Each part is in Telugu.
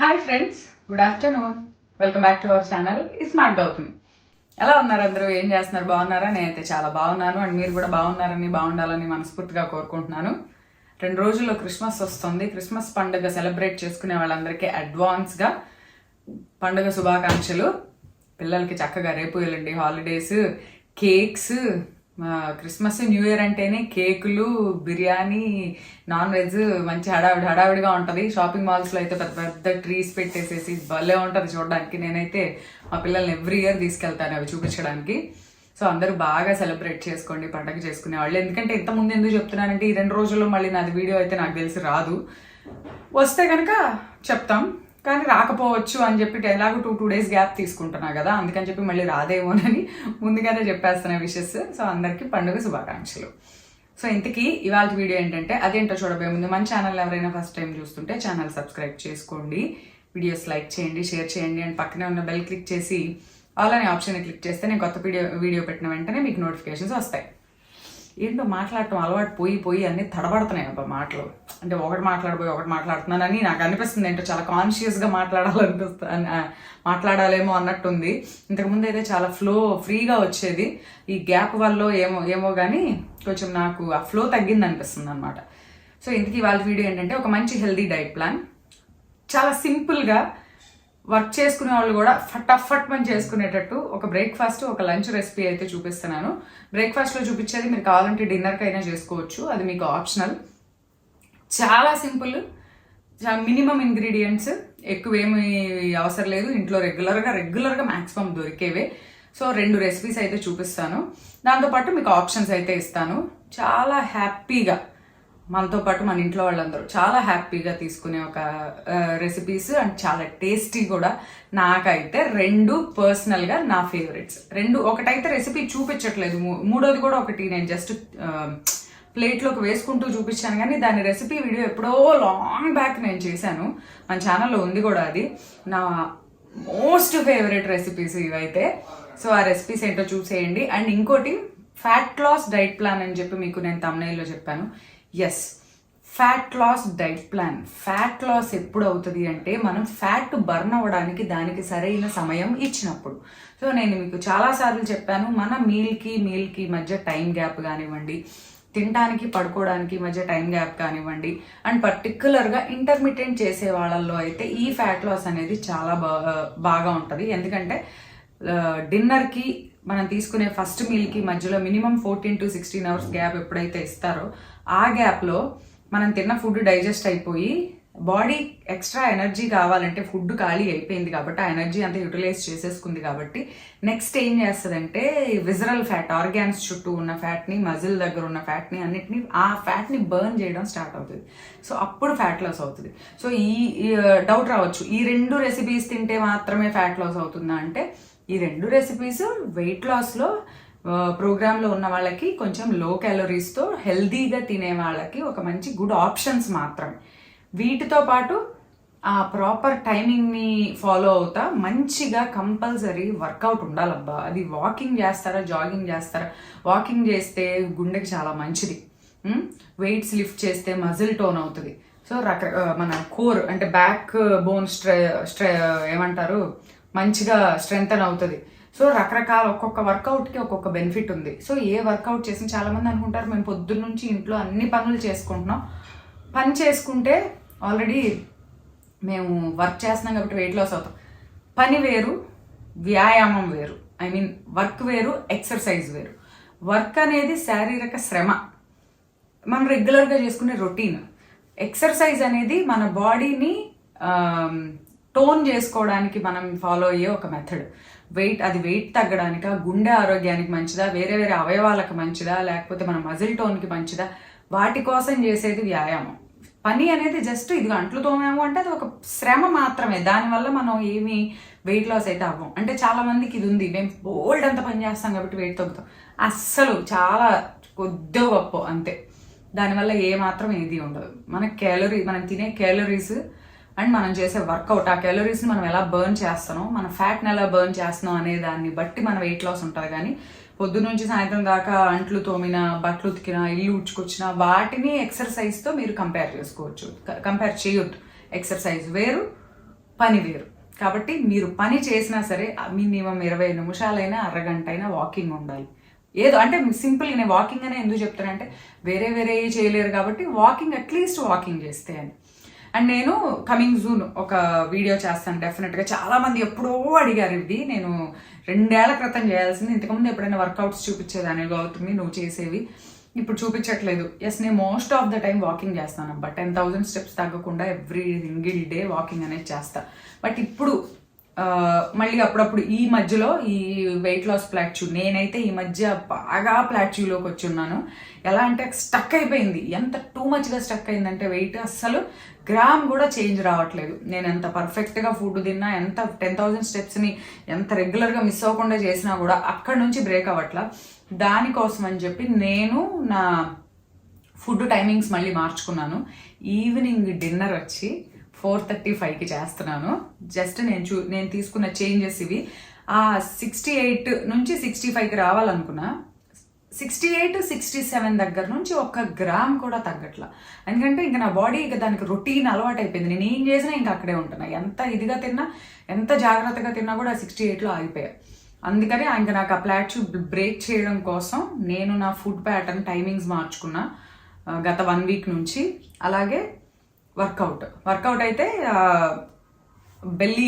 Hi friends, good afternoon. Welcome back to our channel smart Gautami. ఎలా ఉన్నారు అందరూ? ఏం చేస్తున్నారు? బాగున్నారా? నేనైతే చాలా బాగున్నాను. అండ్ మీరు కూడా బాగుండాలని మనస్ఫూర్తిగా కోరుకుంటున్నాను. 2 రోజుల్లో క్రిస్మస్ వస్తుంది. క్రిస్మస్ పండుగ సెలబ్రేట్ చేసుకునే వాళ్ళందరికీ అడ్వాన్స్గా పండుగ శుభాకాంక్షలు. పిల్లలకి చక్కగా రేపు ఎల్లుండి holidays, cakes. Christmas new year అంటేనే కేకులు, బిర్యానీ, నాన్ వెజ్, మంచి హడావిడిగా ఉంటుంది. షాపింగ్ మాల్స్లో అయితే పెద్ద పెద్ద ట్రీస్ పెట్టేసేసి భలే ఉంటుంది చూడడానికి. నేనైతే మా పిల్లల్ని ఎవ్రీ ఇయర్ తీసుకెళ్తాను అవి చూపించడానికి. సో అందరూ బాగా సెలబ్రేట్ చేసుకోండి పండుగ చేసుకునే వాళ్ళు. ఎందుకంటే ఇంతకుముందు ఎందుకు చెప్తున్నానంటే ఈ 2 రోజుల్లో మళ్ళీ నాది వీడియో అయితే నాకు తెలిసి రాదు. వస్తే కనుక చెప్తాం, కానీ రాకపోవచ్చు అని చెప్పి ఎలాగో 2 days గ్యాప్ తీసుకుంటున్నా కదా, అందుకని చెప్పి మళ్ళీ రాదేమోనని ముందుగానే చెప్పేస్తున్నా విషెస్. సో అందరికీ పండుగ శుభాకాంక్షలు. సో ఇంతకీ ఇవాళ వీడియో ఏంటంటే అదేంటో చూడబోయే ముందు మన ఛానల్ ఎవరైనా ఫస్ట్ టైం చూస్తుంటే ఛానల్ సబ్స్క్రైబ్ చేసుకోండి, వీడియోస్ లైక్ చేయండి, షేర్ చేయండి, అండ్ పక్కనే ఉన్న బెల్ క్లిక్ చేసి ఆల్ అనే ఆప్షన్ క్లిక్ చేస్తే నేను కొత్త వీడియో పెట్టిన వెంటనే మీకు నోటిఫికేషన్స్ వస్తాయి. ఏంటో మాట్లాడటం అలవాటు పోయి అన్నీ తడబడుతున్నాయి అబ్బా మాటలు. అంటే ఒకటి మాట్లాడుతున్నానని నాకు అనిపిస్తుంది. ఏంటో చాలా కాన్షియస్గా మాట్లాడాలేమో అన్నట్టుంది. ఇంతకుముందు అయితే చాలా ఫ్రీగా వచ్చేది. ఈ గ్యాప్ వల్ల ఏమో కానీ కొంచెం నాకు ఆ ఫ్లో తగ్గింది అనిపిస్తుంది అనమాట. సో ఇంతకీ వాళ్ళ వీడియో ఏంటంటే ఒక మంచి హెల్దీ డైట్ ప్లాన్. చాలా సింపుల్గా వర్క్ చేసుకునే వాళ్ళు కూడా ఫటాఫట్ మనం చేసుకునేటట్టు ఒక బ్రేక్ఫాస్ట్, ఒక లంచ్ రెసిపీ అయితే చూపిస్తున్నాను. బ్రేక్ఫాస్ట్లో చూపించేది మీరు కావాలంటే డిన్నర్కి అయినా చేసుకోవచ్చు, అది మీకు ఆప్షనల్. చాలా సింపుల్, మినిమం ఇంగ్రీడియంట్స్, ఎక్కువేమి అవసరం లేదు. ఇంట్లో రెగ్యులర్గా మ్యాక్సిమం దొరికేవే. సో 2 రెసిపీస్ అయితే చూపిస్తాను. దాంతోపాటు మీకు ఆప్షన్స్ అయితే ఇస్తాను. చాలా హ్యాపీగా మనతో పాటు మన ఇంట్లో వాళ్ళందరూ చాలా హ్యాపీగా తీసుకునే ఒక రెసిపీస్, అండ్ చాలా టేస్టీ కూడా. నాకైతే 2 పర్సనల్గా నా ఫేవరెట్స్. ఒకటైతే రెసిపీ చూపించట్లేదు, మూడోది కూడా ఒకటి నేను జస్ట్ ప్లేట్లోకి వేసుకుంటూ చూపించాను, కానీ దాని రెసిపీ వీడియో ఎప్పుడో లాంగ్ బ్యాక్ నేను చేశాను. మన ఛానల్లో ఉంది కూడా. అది నా మోస్ట్ ఫేవరెట్ రెసిపీస్ ఇవైతే. సో ఆ రెసిపీస్ ఏంటో చూసేయండి. అండ్ ఇంకోటి ఫ్యాట్ లాస్ డైట్ ప్లాన్ అని చెప్పి మీకు నేను తమ్నైల్లో చెప్పాను. Yes, fat loss diet plan. Fat loss ఎప్పుడు అవుతుంది అంటే మనం ఫ్యాట్ బర్న్ అవ్వడానికి దానికి సరైన సమయం ఇచ్చినప్పుడు. సో నేను మీకు చాలాసార్లు చెప్పాను, మన మీల్కి మధ్య టైం గ్యాప్ కానివ్వండి, తినడానికి పడుకోవడానికి మధ్య టైం గ్యాప్ కానివ్వండి, అండ్ పర్టికులర్గా ఇంటర్మీడియట్ చేసే వాళ్ళల్లో అయితే ఈ ఫ్యాట్ లాస్ అనేది చాలా బాగా ఉంటుంది. ఎందుకంటే డిన్నర్కి మనం తీసుకునే ఫస్ట్ మీల్కి మధ్యలో మినిమం 14 to 16 hours గ్యాప్ ఎప్పుడైతే ఇస్తారో ఆ గ్యాప్లో మనం తిన్న ఫుడ్ డైజెస్ట్ అయిపోయి బాడీ ఎక్స్ట్రా ఎనర్జీ కావాలంటే ఫుడ్ ఖాళీ అయిపోయింది కాబట్టి ఆ ఎనర్జీ అంతా యూటిలైజ్ చేసేసుకుంది కాబట్టి నెక్స్ట్ ఏం చేస్తుందంటే విజరల్ ఫ్యాట్, ఆర్గాన్స్ చుట్టూ ఉన్న ఫ్యాట్ని, మజిల్ దగ్గర ఉన్న ఫ్యాట్ని అన్నిటిని ఆ ఫ్యాట్ని బర్న్ చేయడం స్టార్ట్ అవుతుంది. సో అప్పుడు ఫ్యాట్ లాస్ అవుతుంది. సో ఈ డౌట్ రావచ్చు, ఈ 2 రెసిపీస్ తింటే మాత్రమే ఫ్యాట్ లాస్ అవుతుందా అంటే, ఈ 2 రెసిపీస్ వెయిట్ లాస్లో ప్రోగ్రాంలో ఉన్న వాళ్ళకి, కొంచెం లో క్యాలరీస్తో హెల్దీగా తినే వాళ్ళకి ఒక మంచి గుడ్ ఆప్షన్స్ మాత్రమే. వీటితో పాటు ఆ ప్రాపర్ టైమింగ్ని ఫాలో అవుతా మంచిగా కంపల్సరీ వర్కౌట్ ఉండాలబ్బా. అది వాకింగ్ చేస్తారా, జాగింగ్ చేస్తారా? వాకింగ్ చేస్తే గుండెకి చాలా మంచిది. వెయిట్స్ లిఫ్ట్ చేస్తే మజిల్ టోన్ అవుతుంది. సో మన కోర్ అంటే బ్యాక్ బోన్ ఏమంటారు, మంచిగా స్ట్రెంగ్తన్ అవుతుంది. సో రకరకాల ఒక్కొక్క వర్కౌట్కి ఒక్కొక్క బెనిఫిట్ ఉంది. సో ఏ వర్కౌట్ చేసిన చాలామంది అనుకుంటారు మేము పొద్దున్న నుంచి ఇంట్లో అన్ని పనులు చేసుకుంటున్నాం, పని చేసుకుంటే ఆల్రెడీ మేము వర్క్ చేస్తున్నాం కాబట్టి వెయిట్ లాస్ అవుతాం. పని వేరు, వ్యాయామం వేరు. వర్క్ వేరు, ఎక్సర్సైజ్ వేరు. వర్క్ అనేది శారీరక శ్రమ, మనం రెగ్యులర్గా చేసుకునే రొటీన్. ఎక్సర్సైజ్ అనేది మన బాడీని టోన్ చేసుకోవడానికి మనం ఫాలో అయ్యే ఒక మెథడ్. అది వెయిట్ తగ్గడానికా, గుండె ఆరోగ్యానికి మంచిదా, వేరే అవయవాలకు మంచిదా, లేకపోతే మన మజిల్ టోన్కి మంచిదా, వాటి కోసం చేసేది వ్యాయామం. పని అనేది జస్ట్ ఇది అంట్లు తోమేమో అంటే అది ఒక శ్రమ మాత్రమే. దానివల్ల మనం ఏమి వెయిట్ లాస్ అయితే అవ్వం. అంటే చాలా మందికి ఇది ఉంది, మేము బోల్డ్ అంత పని చేస్తాం కాబట్టి వెయిట్ తగ్గుతాం. అస్సలు చాలా కొద్దిగా గొప్ప అంతే. దానివల్ల ఏమాత్రం ఏది ఉండదు. మనం తినే క్యాలరీస్ అండ్ మనం చేసే వర్కౌట్, ఆ క్యాలరీస్ని మనం ఎలా బర్న్ చేస్తున్నాం, మన ఫ్యాట్ని ఎలా బర్న్ చేస్తున్నాం అనే దాన్ని బట్టి మన వెయిట్ లాస్ ఉంటుంది. కానీ పొద్దున్న నుంచి సాయంత్రం దాకా అంట్లు తోమిన, బట్టలు ఉతికిన, ఇల్లు ఉడ్చుకొచ్చిన వాటిని ఎక్సర్సైజ్తో మీరు కంపేర్ చేయొద్దు. ఎక్సర్సైజ్ వేరు, పని వేరు. కాబట్టి మీరు పని చేసినా సరే మినిమం 20 నిమిషాలైనా అరగంట అయినా వాకింగ్ ఉండాలి. ఏదో అంటే సింపుల్గా నేను వాకింగ్ అనే ఎందుకు చెప్తానంటే వేరే వేరే చేయలేరు కాబట్టి వాకింగ్ అట్లీస్ట్ వాకింగ్ చేస్తే అని. అండ్ నేను కమింగ్ జూన్ ఒక వీడియో చేస్తాను డెఫినెట్గా. చాలామంది ఎప్పుడో అడిగారు ఇవి. నేను 2 ఏళ్ల క్రితం చేయాల్సింది. ఇంతకుముందు ఎప్పుడైనా వర్కౌట్స్ చూపించేదాన్ని గౌతమి నువ్వు చేసేవి, ఇప్పుడు చూపించట్లేదు. ఎస్, నేను most of the time walking చేస్తాను. బట్ 10,000 స్టెప్స్ తగ్గకుండా ఎవ్రీ సింగిల్ డే వాకింగ్ అనేది చేస్తా. బట్ ఇప్పుడు మళ్ళీ అప్పుడప్పుడు ఈ మధ్యలో ఈ వెయిట్ లాస్ ప్లాట్యూ, నేనైతే ఈ మధ్య బాగా ప్లాట్యూలోకి వచ్చి ఉన్నాను. ఎలా అంటే స్టక్ అయిపోయింది. ఎంత టూ మచ్గా స్టక్ అయిందంటే వెయిట్ అస్సలు గ్రామ్ కూడా చేంజ్ రావట్లేదు. నేను ఎంత పర్ఫెక్ట్గా ఫుడ్ తిన్నా, ఎంత 10,000 స్టెప్స్ని ఎంత రెగ్యులర్గా మిస్ అవ్వకుండా చేసినా కూడా అక్కడ నుంచి బ్రేక్ అవ్వట్లా. దానికోసం అని చెప్పి నేను నా ఫుడ్ టైమింగ్స్ మళ్ళీ మార్చుకున్నాను. ఈవినింగ్ డిన్నర్ వచ్చి 4:35కి చేస్తున్నాను. జస్ట్ నేను తీసుకున్న చేంజెస్ ఇవి. ఆ 68 నుంచి 65కి రావాలనుకున్నా. 68, 67 దగ్గర నుంచి 1 గ్రామ్ కూడా తగ్గట్లా. ఎందుకంటే ఇంకా నా బాడీ ఇక దానికి రొటీన్ అలవాటు అయిపోయింది. నేను ఏం చేసినా ఇంకా అక్కడే ఉంటున్నా. ఎంత ఇదిగా తిన్నా, ఎంత జాగ్రత్తగా తిన్నా కూడా 68లో ఆగిపోయా. అందుకని ఇంకా నాకు ఆ ప్లాట్యూ బ్రేక్ చేయడం కోసం నేను నా ఫుడ్ ప్యాటర్న్ టైమింగ్స్ మార్చుకున్నా గత 1 వీక్ నుంచి. అలాగే వర్కౌట్ అయితే బెల్లీ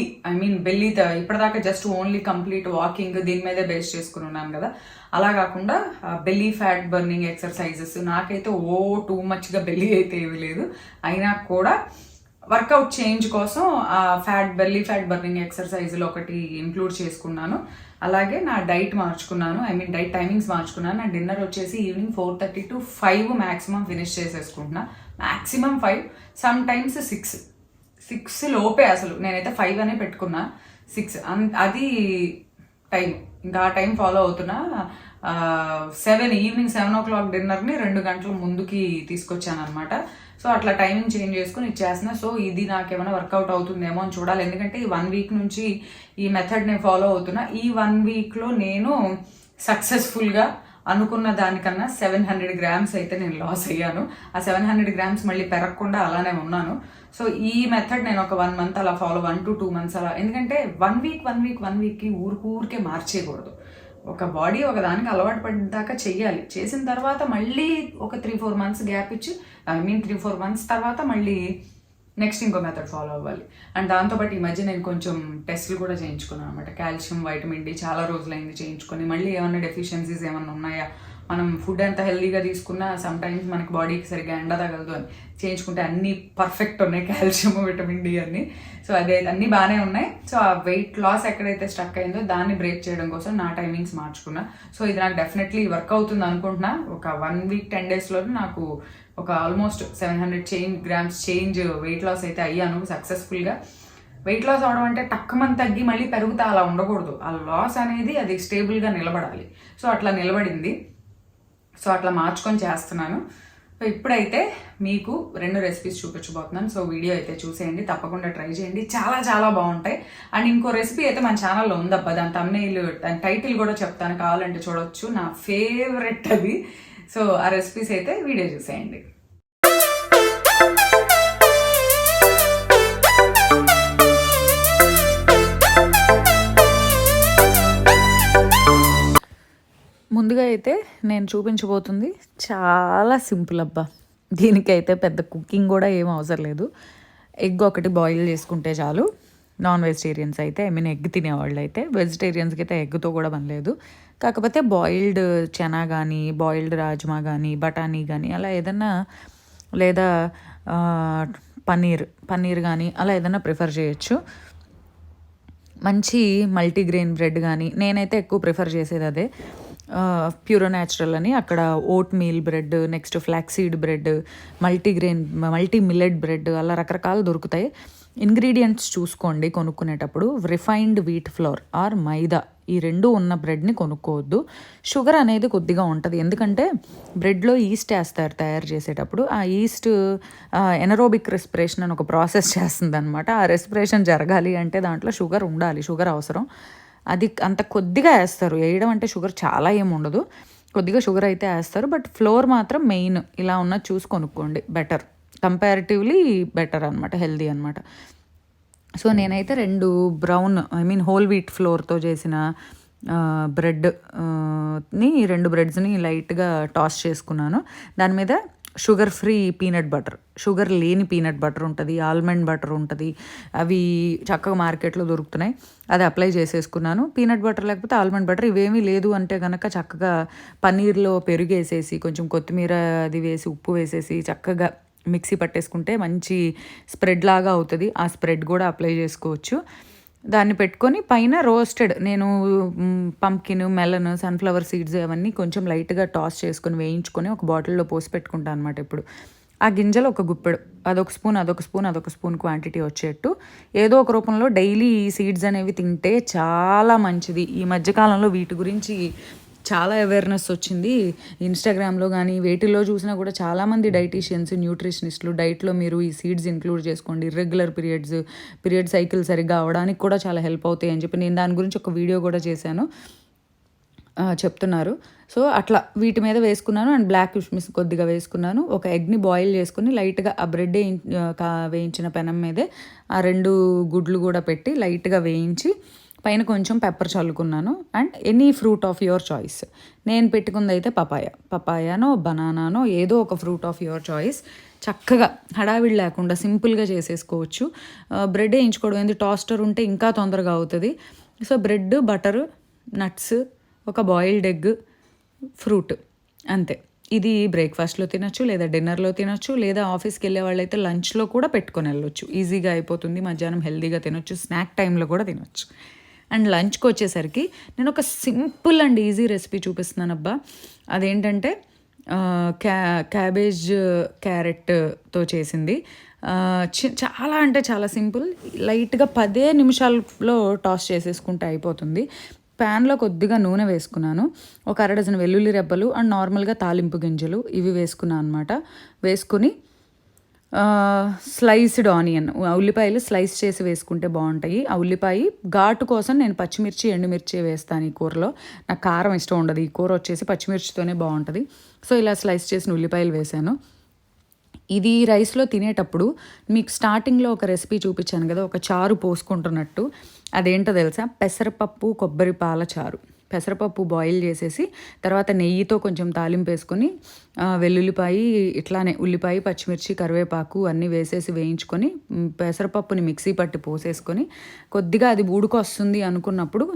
ఇప్పటిదాకా జస్ట్ ఓన్లీ కంప్లీట్ వాకింగ్ దీని మీదే బేస్ చేసుకుని ఉన్నాను కదా. అలా కాకుండా బెల్లీ ఫ్యాట్ బర్నింగ్ ఎక్సర్సైజెస్. నాకైతే టూ మచ్గా బెల్లీ అయితే ఏమీ లేదు, అయినా కూడా వర్కౌట్ చేంజ్ కోసం బెల్లీ ఫ్యాట్ బర్నింగ్ ఎక్సర్సైజులు ఒకటి ఇంక్లూడ్ చేసుకున్నాను. అలాగే నా డైట్ మార్చుకున్నాను. డైట్ టైమింగ్స్ మార్చుకున్నాను. నా డిన్నర్ వచ్చేసి ఈవినింగ్ 4:30 to 5 మ్యాక్సిమం ఫినిష్ చేసేసుకుంటున్నా. మ్యాక్సిమం 5, సమ్ టైమ్స్ 6 లోపే. అసలు నేనైతే 5 అనే పెట్టుకున్నా, 6 అది టైం. ఇంకా ఆ టైం ఫాలో అవుతున్నా. ఈవినింగ్ 7 o'clock డిన్నర్ని 2 గంటల ముందుకి తీసుకొచ్చాను అనమాట. సో అట్లా టైమింగ్ చేంజ్ చేసుకుని ఇచ్చేస్తున్నా. సో ఇది నాకేమైనా వర్కౌట్ అవుతుందేమో అని చూడాలి. ఎందుకంటే ఈ 1 వీక్ నుంచి ఈ మెథడ్ నేను ఫాలో అవుతున్నా. ఈ 1 వీక్లో నేను సక్సెస్ఫుల్గా అనుకున్న దానికన్నా 700 grams అయితే నేను లాస్ అయ్యాను. ఆ 700 grams మళ్ళీ పెరగకుండా అలానే ఉన్నాను. సో ఈ మెథడ్ నేను ఒక 1 month అలా ఫాలో, 1 to 2 months అలా. ఎందుకంటే 1 వీక్కి ఊరికే మార్చేయకూడదు. ఒక బాడీ ఒక దానికి అలవాటు పడ్డాక చెయ్యాలి. చేసిన తర్వాత మళ్ళీ ఒక 3-4 months గ్యాప్ ఇచ్చి 3-4 months తర్వాత మళ్ళీ నెక్స్ట్ ఇంకో మెథడ్ ఫాలో అవ్వాలి. అండ్ దాంతోపాటు ఈ మధ్య నేను కొంచెం టెస్టులు కూడా చేయించుకున్నాను అనమాట. కాల్షియం, వైటమిన్ డి చాలా రోజులైంది చేయించుకొని. మళ్ళీ ఏమన్నా డెఫిషియన్సీస్ ఏమన్నా ఉన్నాయా, మనం ఫుడ్ ఎంత హెల్దీగా తీసుకున్నా సమ్ టైమ్స్ మనకి బాడీకి సరిగ్గా ఎండ తగలదు అని చేయించుకుంటే అన్నీ పర్ఫెక్ట్ ఉన్నాయి, కాల్షియం, విటమిన్ డి అన్నీ. సో అదే అన్నీ బాగానే ఉన్నాయి. సో ఆ వెయిట్ లాస్ ఎక్కడైతే స్టక్ అయిందో దాన్ని బ్రేక్ చేయడం కోసం నా టైమింగ్స్ మార్చుకున్నా. సో ఇది నాకు డెఫినెట్లీ వర్క్ అవుతుంది అనుకుంటున్నా. ఒక 1 week 10 daysలో నాకు ఒక almost 700 grams change weight loss అయితే అయ్యాను సక్సెస్ఫుల్గా. వెయిట్ లాస్ అవడం అంటే టక్కుమని తగ్గి మళ్ళీ పెరుగుతా అలా ఉండకూడదు. ఆ లాస్ అనేది అది స్టేబుల్గా నిలబడాలి. సో అట్లా నిలబడింది. సో అట్లా మార్చుకొని చేస్తున్నాను. సో ఇప్పుడైతే మీకు 2 రెసిపీస్ చూపించబోతున్నాను. సో వీడియో అయితే చూసేయండి, తప్పకుండా ట్రై చేయండి, చాలా చాలా బాగుంటాయి. అండ్ ఇంకో రెసిపీ అయితే మన ఛానల్లో ఉందబ్బా, దాని టైటిల్ కూడా చెప్తాను, కావాలంటే చూడొచ్చు. నా ఫేవరెట్ అది. సో ఆ రెసిపీస్ అయితే వీడియో చూసేయండి. ముందుగా అయితే నేను చూపించబోతుంది చాలా సింపుల్ అబ్బా. దీనికైతే పెద్ద కుకింగ్ కూడా ఏం అవసరం లేదు. ఎగ్ ఒకటి బాయిల్ చేసుకుంటే చాలు. నాన్ వెజిటేరియన్స్ అయితే ఎగ్ తినేవాళ్ళు అయితే, వెజిటేరియన్స్కి అయితే ఎగ్తో కూడా పనిలేదు. కాకపోతే బాయిల్డ్ చనా కానీ, బాయిల్డ్ రాజ్మా కానీ, బఠానీ కానీ అలా ఏదన్నా, లేదా పన్నీర్ కానీ అలా ఏదన్నా ప్రిఫర్ చేయొచ్చు. మంచి మల్టీగ్రెయిన్ బ్రెడ్ కానీ, నేనైతే ఎక్కువ ప్రిఫర్ చేసేది అదే, ప్యూరో న్యాచురల్ అని. అక్కడ vote meal bread, next flaxseed bread, multi millet bread అలా రకరకాలు దొరుకుతాయి. ఇంగ్రీడియంట్స్ చూసుకోండి కొనుక్కునేటప్పుడు. రిఫైన్డ్ వీట్ ఫ్లోర్ ఆర్ మైదా, ఈ 2 ఉన్న బ్రెడ్ని కొనుక్కోవద్దు. షుగర్ అనేది కొద్దిగా ఉంటుంది, ఎందుకంటే బ్రెడ్లో ఈస్ట్ వేస్తారు తయారు చేసేటప్పుడు. ఆ ఈస్ట్ ఎనరోబిక్ రెస్పిరేషన్ అని ఒక ప్రాసెస్ చేస్తుంది అనమాట. ఆ రెస్పిరేషన్ జరగాలి అంటే దాంట్లో షుగర్ ఉండాలి, షుగర్ అవసరం. అది అంత కొద్దిగా వేస్తారు. వేయడం అంటే షుగర్ చాలా ఏముండదు, కొద్దిగా షుగర్ అయితే వేస్తారు. బట్ ఫ్లోర్ మాత్రం మెయిన్ ఇలా ఉన్నది చూసి కొనుక్కోండి, బెటర్, కంపారిటివ్లీ బెటర్ అనమాట, హెల్దీ అనమాట. సో నేనైతే 2 బ్రౌన్ హోల్ వీట్ ఫ్లోర్‌తో చేసిన బ్రెడ్ ని 2 బ్రెడ్స్‌ని లైట్‌గా టాస్ చేసుకున్నాను. దాని మీద sugar free peanut butter, sugar లేని పీనట్ బటర్ ఉంటది. ఆల్మండ్ బటర్ ఉంటది. అవి చక్కగా మార్కెట్‌లో దొరుకుతున్నాయి. అది అప్లై చేసేసుకున్నాను. పీనట్ బటర్ లేకపోతే ఆల్మండ్ బటర్ ఇవేమీ లేదు అంటే గనక చక్కగా పన్నీర్‌లో పెరుగేసేసి కొంచెం కొత్తిమీర అది వేసి, ఉప్పు వేసేసి చక్కగా మిక్సీ పట్టేసుకుంటే మంచి స్ప్రెడ్ లాగా అవుతుంది. ఆ స్ప్రెడ్ కూడా అప్లై చేసుకోవచ్చు. దాన్ని పెట్టుకొని పైన రోస్టెడ్ నేను పంకిన్, మెలన్, సన్‌ఫ్లవర్ సీడ్స్ అవన్నీ కొంచెం లైట్‌గా టాస్ చేసుకొని వేయించుకొని ఒక బాటిల్‌లో పోసి పెట్టుకుంటాను అనమాట ఎప్పుడు. ఆ గింజలు ఒక గుప్పెడు, అదొక స్పూన్, అదొక స్పూన్, అదొక స్పూన్ క్వాంటిటీ వచ్చేట్టు ఏదో ఒక రూపంలో డైలీ ఈ సీడ్స్ అనేవి తింటే చాలా మంచిది. ఈ మధ్య కాలంలో వీటి గురించి చాలా అవేర్నెస్ వచ్చింది. ఇన్‌స్టాగ్రామ్‌లో గానీ, వేటిల్లో చూసినా కూడా చాలామంది డైటీషియన్స్, న్యూట్రిషనిస్టులు డైట్‌లో మీరు ఈ సీడ్స్ ఇంక్లూడ్ చేసుకోండి. ఇర్రెగ్యులర్ పీరియడ్ సైకిల్ సరిగ్గా అవ్వడానికి కూడా చాలా హెల్ప్ అవుతాయి అని చెప్పి నేను దాని గురించి ఒక వీడియో కూడా చేశాను. చెప్తున్నారు. సో, అట్లా వీటి మీద వేసుకున్నాను అండ్ బ్లాక్ కిస్మిస్ కొద్దిగా వేసుకున్నాను. ఒక ఎగ్‌ని బాయిల్ చేసుకొని లైట్‌గా ఆ బ్రెడ్ వేయించిన పెనం మీదే ఆ 2 గుడ్లు కూడా పెట్టి లైట్‌గా వేయించి పైన కొంచెం పెప్పర్ చల్లుకున్నాను. And any fruit of your choice. నేను పెట్టుకుందైతే పపాయానో, బనానానో ఏదో ఒక ఫ్రూట్ ఆఫ్ యువర్ చాయిస్. చక్కగా హడావిడి లేకుండా సింపుల్‌గా చేసేసుకోవచ్చు. బ్రెడ్ వేయించుకోవడం ఏంది, టాస్టర్ ఉంటే ఇంకా తొందరగా అవుతుంది. సో, బ్రెడ్, బటరు, నట్స్, ఒక బాయిల్డ్ ఎగ్, ఫ్రూట్ అంతే. ఇది బ్రేక్‌ఫాస్ట్‌లో తినొచ్చు, లేదా డిన్నర్‌లో తినొచ్చు, లేదా ఆఫీస్‌కి వెళ్ళే వాళ్ళైతే లంచ్‌లో కూడా పెట్టుకొని వెళ్ళొచ్చు. ఈజీగా అయిపోతుంది. మధ్యాహ్నం హెల్తీగా తినొచ్చు. స్నాక్ టైంలో కూడా తినొచ్చు. అండ్ లంచ్‌కి వచ్చేసరికి నేను ఒక సింపుల్ అండ్ ఈజీ రెసిపీ చూపిస్తున్నానబ్బా. అదేంటంటే క్యాబేజ్ క్యారెట్‌తో చేసింది. చాలా అంటే చాలా సింపుల్. లైట్‌గా 10 నిమిషాల్లో టాస్ చేసేసుకుంటే అయిపోతుంది. ప్యాన్‌లో కొద్దిగా నూనె వేసుకున్నాను. ఒక అర డజన్ వెల్లుల్లి రెబ్బలు అండ్ నార్మల్‌గా తాలింపు గింజలు ఇవి వేసుకున్నాను అనమాట. వేసుకుని స్లైస్డ్ ఆనియన్, ఉల్లిపాయలు స్లైస్ చేసి వేసుకుంటే బాగుంటాయి. ఆ ఉల్లిపాయ ఘాటు కోసం నేను పచ్చిమిర్చి, ఎండుమిర్చి వేస్తాను ఈ కూరలో. నాకు కారం ఇష్టం ఉండదు. ఈ కూర వచ్చేసి పచ్చిమిర్చితోనే బాగుంటుంది. సో, ఇలా స్లైస్ చేసిన ఉల్లిపాయలు వేసాను. ఇది రైస్‌లో తినేటప్పుడు మీకు స్టార్టింగ్‌లో ఒక రెసిపీ చూపించాను కదా, ఒక చారు పోసుకుంటున్నట్టు. అదేంటో తెలుసా? పెసరపప్పు కొబ్బరి పాల చారు. పెసరపప్పు బాయిల్ చేసేసి తర్వాత నెయ్యితో కొంచెం తాలింపు వేసుకొని వెల్లుల్లిపాయ, ఇట్లానే ఉల్లిపాయ, పచ్చిమిర్చి, కరివేపాకు అన్నీ వేసేసి వేయించుకొని పెసరపప్పుని మిక్సీ పట్టి పోసేసుకొని కొద్దిగా అది ఉడుకొస్తుంది అనుకున్నప్పుడు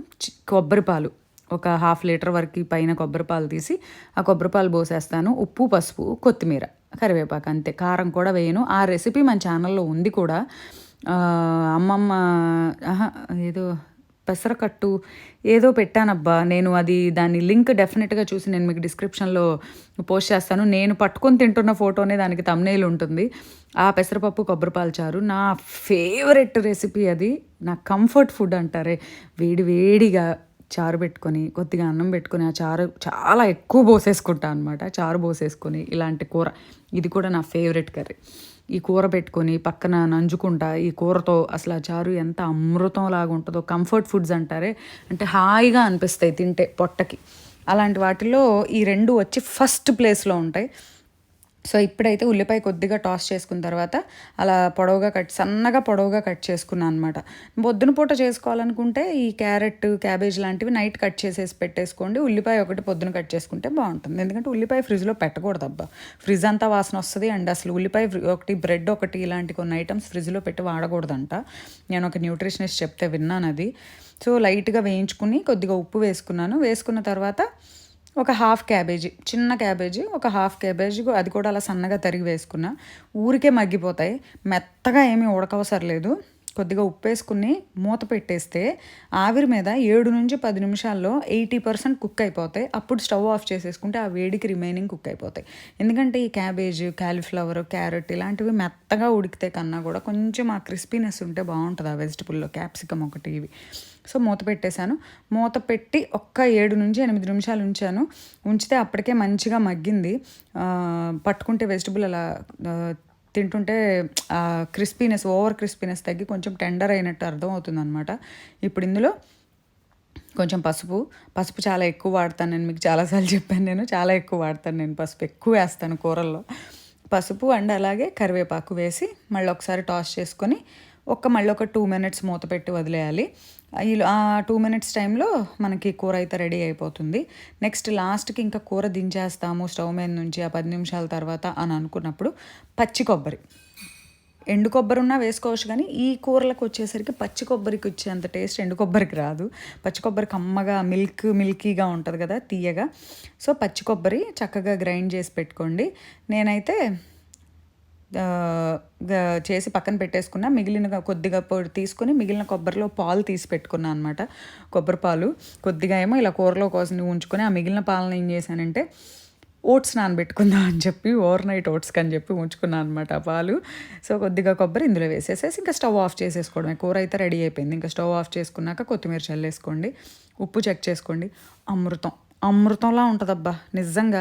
కొబ్బరి పాలు ఒక 1/2 లీటర్ వరకు పైన కొబ్బరి పాలు తీసి ఆ కొబ్బరి పాలు పోసేస్తాను. ఉప్పు, పసుపు, కొత్తిమీర, కరివేపాకు అంతే. కారం కూడా వేయను. ఆ రెసిపీ మన ఛానల్లో ఉంది కూడా. అమ్మమ్మ ఏదో పెసరకట్టు ఏదో పెట్టానబ్బా నేను. అది దాని లింక్ డెఫినెట్గా చూసి నేను మీకు డిస్క్రిప్షన్లో పోస్ట్ చేస్తాను. నేను పట్టుకొని తింటున్న ఫోటోనే దానికి థంబ్నెయిల్ ఉంటుంది. ఆ పెసరపప్పు కొబ్బరిపాలు చారు నా ఫేవరెట్ రెసిపీ. అది నా కంఫర్ట్ ఫుడ్ అంటారే. వేడి వేడిగా చారు పెట్టుకొని కొద్దిగా అన్నం పెట్టుకొని ఆ చారు చాలా ఎక్కువ పోసేసుకుంటా అనమాట. చారు పోసేసుకొని ఇలాంటి కూర, ఇది కూడా నా ఫేవరెట్ కర్రీ. ఈ కూర పెట్టుకొని పక్కన నంజుకుంటా ఈ కూరతో అసలు ఆ చారు ఎంత అమృతం లాగా ఉంటుందో. కంఫర్ట్ ఫుడ్స్ అంటారే, అంటే హాయిగా అనిపిస్తాయి తింటే పొట్టకి. అలాంటి వాటిల్లో ఈ 2 వచ్చి ఫస్ట్ ప్లేస్లో ఉంటాయి. సో, ఇప్పుడైతే ఉల్లిపాయ కొద్దిగా టాస్ చేసుకున్న తర్వాత అలా సన్నగా పొడవుగా కట్ చేసుకున్నాను అనమాట. పొద్దున పూట చేసుకోవాలనుకుంటే ఈ క్యారెట్, క్యాబేజ్ లాంటివి నైట్ కట్ చేసేసి పెట్టేసుకోండి. ఉల్లిపాయ ఒకటి పొద్దున కట్ చేసుకుంటే బాగుంటుంది. ఎందుకంటే ఉల్లిపాయ ఫ్రిడ్జ్లో పెట్టకూడదబ్బా. ఫ్రిడ్జ్ అంతా వాసన వస్తుంది. అండ్ అసలు ఉల్లిపాయ ఒకటి, బ్రెడ్ ఒకటి, ఇలాంటి కొన్ని ఐటమ్స్ ఫ్రిడ్జ్లో పెట్టి వాడకూడదంట. నేను ఒక న్యూట్రిషనిస్ట్ చెప్తే విన్నాను అది. సో, లైట్గా వేయించుకుని కొద్దిగా ఉప్పు వేసుకున్నాను. వేసుకున్న తర్వాత ఒక హాఫ్ క్యాబేజీ, చిన్న క్యాబేజీ, ఒక హాఫ్ క్యాబేజీ అది కూడా అలా సన్నగా తరిగి వేసుకున్నా. ఊరికే మగ్గిపోతాయి, మెత్తగా ఏమీ ఉడకవసరం. కొద్దిగా ఉప్పు వేసుకుని మూత పెట్టేస్తే ఆవిరి మీద 7 నుంచి 10 నిమిషాల్లో 80% కుక్ అయిపోతాయి. అప్పుడు స్టవ్ ఆఫ్ చేసేసుకుంటే ఆ వేడికి రిమైనింగ్ కుక్ అయిపోతాయి. ఎందుకంటే ఈ క్యాబేజ్, కాలీఫ్లవర్, క్యారెట్ ఇలాంటివి మెత్తగా ఉడికితే కన్నా కూడా కొంచెం ఆ క్రిస్పీనెస్ ఉంటే బాగుంటుంది ఆ వెజిటబుల్లో. క్యాప్సికమ్ ఒకటి ఇవి. సో, మూత పెట్టేశాను. మూత పెట్టి ఒక్క 7 నుంచి 8 నిమిషాలు ఉంచితే అప్పటికే మంచిగా మగ్గింది. పట్టుకుంటే వెజిటబుల్ అలా తింటుంటే క్రిస్పీనెస్, ఓవర్ క్రిస్పీనెస్ తగ్గి కొంచెం టెండర్ అయినట్టు అర్థం అవుతుంది అనమాట. ఇప్పుడు ఇందులో కొంచెం పసుపు చాలా ఎక్కువ వాడతాను నేను. మీకు చాలాసార్లు చెప్పాను, నేను చాలా ఎక్కువ వాడతాను. నేను పసుపు ఎక్కువ వేస్తాను కూరల్లో. పసుపు అండ్ అలాగే కరివేపాకు వేసి మళ్ళీ ఒకసారి టాస్ చేసుకొని మళ్ళీ ఒక 2 మినిట్స్ మూత పెట్టి వదిలేయాలి. ఆ 2 మినిట్స్ టైంలో మనకి కూర అయితే రెడీ అయిపోతుంది. నెక్స్ట్ లాస్ట్కి ఇంకా కూర దించేస్తాము స్టవ్ మీద నుంచి ఆ 10 నిమిషాల తర్వాత అని అనుకున్నప్పుడు పచ్చి కొబ్బరి, ఎండు కొబ్బరి ఉన్నా వేసుకోవచ్చు, కానీ ఈ కూరలకు వచ్చేసరికి పచ్చి కొబ్బరికి వచ్చేంత టేస్ట్ ఎండు కొబ్బరికి రాదు. పచ్చి కొబ్బరి కమ్మగా మిల్కీగా ఉంటుంది కదా, తీయగా. సో పచ్చి కొబ్బరి చక్కగా గ్రైండ్ చేసి పెట్టుకోండి. నేనైతే చేసి పక్కన పెట్టేసుకున్న, మిగిలిన కొద్దిగా పొడి తీసుకొని మిగిలిన కొబ్బరిలో పాలు తీసి పెట్టుకున్నాను అనమాట. కొబ్బరి పాలు కొద్దిగా ఏమో ఇలా కూరలో కోసం ఉంచుకొని ఆ మిగిలిన పాలను ఏం చేశానంటే ఓట్స్ నానబెట్టుకుందాం అని చెప్పి ఓవర్ నైట్ ఓట్స్కి అని చెప్పి ఉంచుకున్నాను అనమాట ఆ పాలు. సో కొద్దిగా కొబ్బరి ఇందులో వేసేసేసి ఇంకా స్టవ్ ఆఫ్ చేసేసుకోవడమే. కూర అయితే రెడీ అయిపోయింది. ఇంకా స్టవ్ ఆఫ్ చేసుకున్నాక కొత్తిమీర చల్లేసుకోండి, ఉప్పు చెక్ చేసుకోండి. అమృతంలా ఉంటుందబ్బా నిజంగా.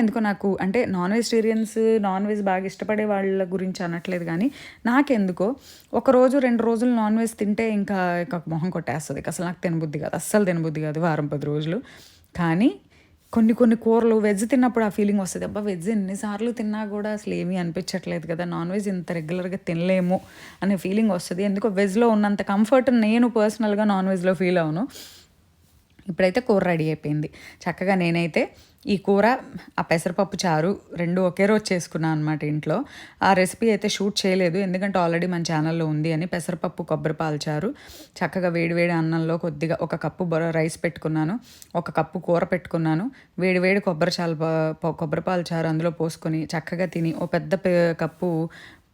ఎందుకో నాకు అంటే నాన్ వెజ్ బాగా ఇష్టపడే వాళ్ళ గురించి అనట్లేదు, కానీ నాకెందుకో 1 రోజు 2 రోజులు నాన్ వెజ్ తింటే ఇంకా మొహం కొట్టేస్తుంది. అసలు నాకు తినబుద్ధి కాదు, అస్సలు తినబుద్ధి కాదు వారం 10 రోజులు. కానీ కొన్ని కూరలు వెజ్ తిన్నప్పుడు ఆ ఫీలింగ్ వస్తుంది, అబ్బా వెజ్ ఎన్నిసార్లు తిన్నా కూడా అసలు ఏమీ అనిపించట్లేదు కదా, నాన్ వెజ్ ఇంత రెగ్యులర్గా తినలేము అనే ఫీలింగ్ వస్తుంది. ఎందుకో వెజ్లో ఉన్నంత కంఫర్ట్ నేను పర్సనల్గా నాన్ వెజ్లో ఫీల్ అవును. ఇప్పుడైతే కూర రెడీ అయిపోయింది చక్కగా. నేనైతే ఈ కూర ఆ పెసరపప్పు చారు 2 ఒకే రోజు చేసుకున్నాను అనమాట ఇంట్లో. ఆ రెసిపీ అయితే షూట్ చేయలేదు, ఎందుకంటే ఆల్రెడీ మన ఛానల్లో ఉంది అని. పెసరపప్పు కొబ్బరిపాల చారు చక్కగా వేడివేడి అన్నంలో కొద్దిగా 1 కప్పు రైస్ పెట్టుకున్నాను, 1 కప్పు కూర పెట్టుకున్నాను, వేడివేడి కొబ్బరిపాల చారు అందులో పోసుకొని చక్కగా తిని పెద్ద కప్పు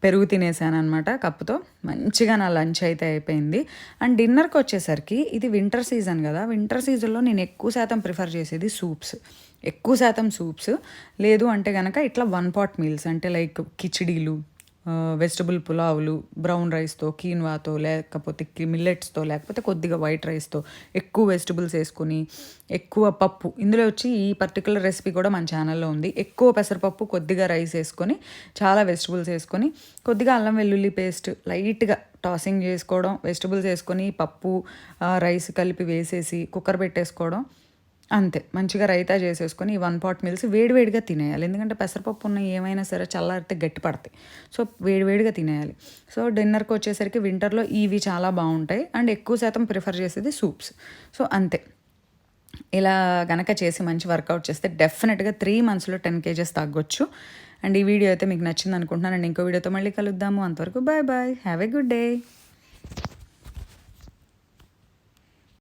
పెరుగు తినేసాను అనమాట కప్పుతో. మంచిగా నా లంచ్ అయితే అయిపోయింది. అండ్ డిన్నర్కి వచ్చేసరికి ఇది వింటర్ సీజన్ కదా, వింటర్ సీజన్లో నేను ఎక్కువ శాతం ప్రిఫర్ చేసేది సూప్స్. లేదు అంటే కనుక ఇట్లా 1 పాట్ మీల్స్ అంటే లైక్ కిచిడీలు, వెజిటబుల్ పులావులు, బ్రౌన్ రైస్తో, కీన్వాతో, లేకపోతే మిల్లెట్స్తో, లేకపోతే కొద్దిగా వైట్ రైస్తో ఎక్కువ వెజిటబుల్స్ వేసుకొని ఎక్కువ పప్పు. ఇందులో వచ్చి ఈ పర్టికులర్ రెసిపీ కూడా మన ఛానల్లో ఉంది. ఎక్కువ పెసరపప్పు, కొద్దిగా రైస్ వేసుకొని, చాలా వెజిటబుల్స్ వేసుకొని, కొద్దిగా అల్లం వెల్లుల్లి పేస్ట్ లైట్గా టాసింగ్ చేసుకోవడం, వెజిటబుల్స్ వేసుకొని పప్పు రైస్ కలిపి వేసేసి కుక్కర్ పెట్టేసుకోవడం, అంతే. మంచిగా రైతా చేసేసుకొని ఈ 1 పాట్ మీల్స్ వేడివేడిగా తినేయాలి. ఎందుకంటే పెసరపప్పు ఉన్న ఏమైనా సరే చల్లారితే గట్టి పడతాయి. సో వేడివేడిగా తినేయాలి. సో డిన్నర్కి వచ్చేసరికి వింటర్లో ఇవి చాలా బాగుంటాయి. అండ్ ఎక్కువ శాతం ప్రిఫర్ చేసేది సూప్స్. సో అంతే. ఇలా గనక చేసి మంచి వర్కౌట్ చేస్తే డెఫినెట్గా 3 మంత్స్లో 10 kgs తగ్గొచ్చు. అండ్ ఈ వీడియో అయితే మీకు నచ్చింది అనుకుంటున్నాను. అండ్ ఇంకో వీడియోతో మళ్ళీ కలుద్దాము. అంతవరకు bye. Have a good day.